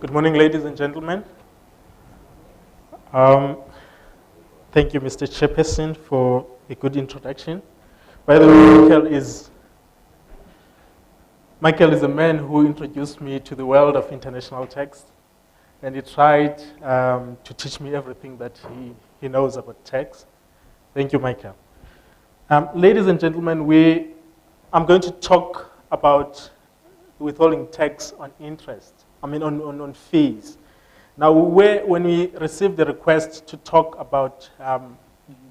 Good morning, ladies and gentlemen. Thank you, Mr. Chairperson, for a good introduction. By the way, Michael is a man who introduced me to the world of international tax, and he tried to teach me everything that he knows about tax. Thank you, Michael. Ladies and gentlemen, I'm going to talk about withholding tax on interest. On fees. Now, when we received the request to talk about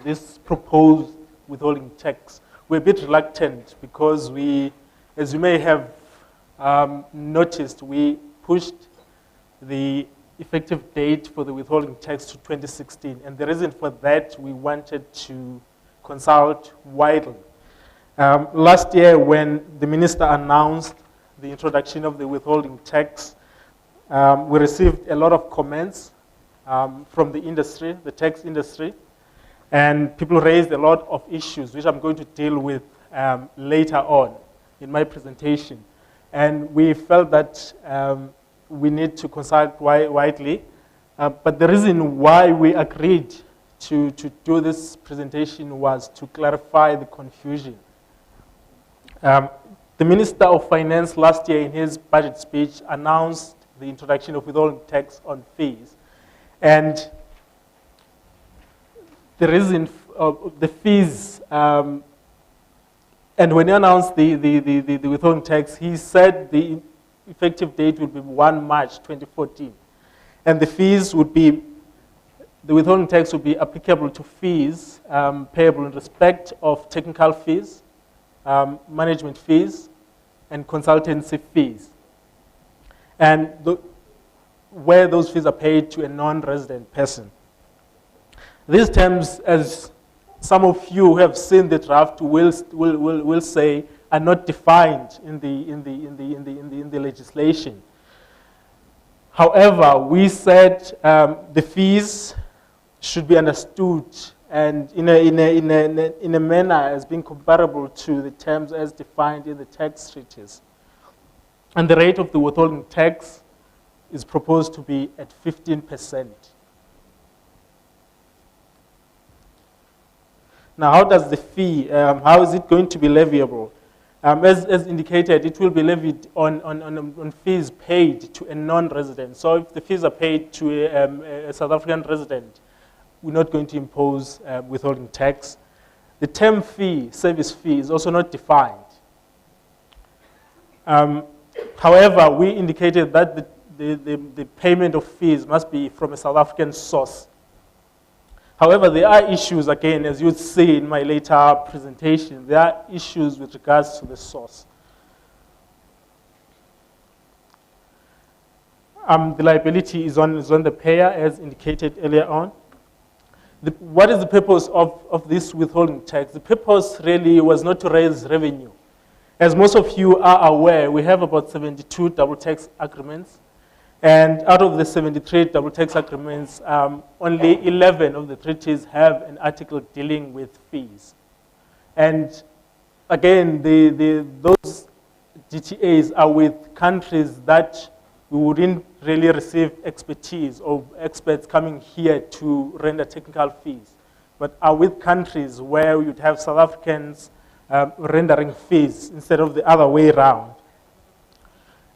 this proposed withholding tax, we're a bit reluctant because as you may have noticed, we pushed the effective date for the withholding tax to 2016. And the reason for that, we wanted to consult widely. Last year, when the minister announced the introduction of the withholding tax, we received a lot of comments from the industry, the tax industry, and people raised a lot of issues, which I'm going to deal with later on in my presentation. And we felt that we need to consult widely. But the reason why we agreed to do this presentation was to clarify the confusion. The Minister of Finance last year in his budget speech announced the introduction of withholding tax on fees. And the reason the fees, and when he announced the withholding tax, he said the effective date would be 1 March 2014. And the fees would be, the withholding tax would be applicable to fees payable in respect of technical fees, management fees, and consultancy fees. And where those fees are paid to a non-resident person. These terms, as some of you who have seen the draft will say, are not defined in the legislation. However, we said the fees should be understood and in a manner as being comparable to the terms as defined in the tax treaties. And the rate of the withholding tax is proposed to be at 15%. Now, how does the fee, how is it going to be leviable? As indicated, it will be levied on fees paid to a non-resident. So if the fees are paid to a South African resident, we're not going to impose withholding tax. The term fee, service fee, is also not defined. However, we indicated that the payment of fees must be from a South African source. However, there are issues, again, as you'll see in my later presentation, there are issues with regards to the source. The liability is on the payer, as indicated earlier on. What is the purpose of this withholding tax? The purpose really was not to raise revenue. As most of you are aware, we have about 72 double tax agreements. And out of the 73 double tax agreements, only 11 of the treaties have an article dealing with fees. And again, those DTAs are with countries that we wouldn't really receive expertise or experts coming here to render technical fees, but are with countries where you'd have South Africans rendering fees instead of the other way around.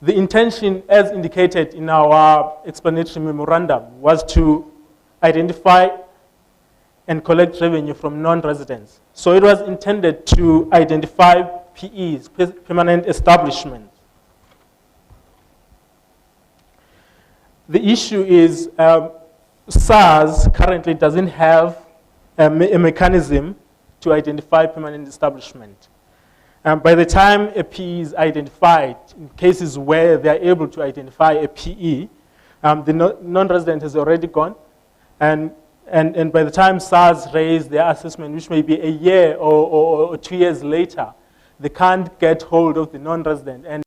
The intention, as indicated in our explanatory memorandum, was to identify and collect revenue from non-residents. So it was intended to identify PEs, permanent establishments. The issue is SARS currently doesn't have a mechanism to identify permanent establishment. By the time a PE is identified, in cases where they are able to identify a PE, the non-resident has already gone. And by the time SARS raise their assessment, which may be a year or 2 years later, they can't get hold of the non-resident. And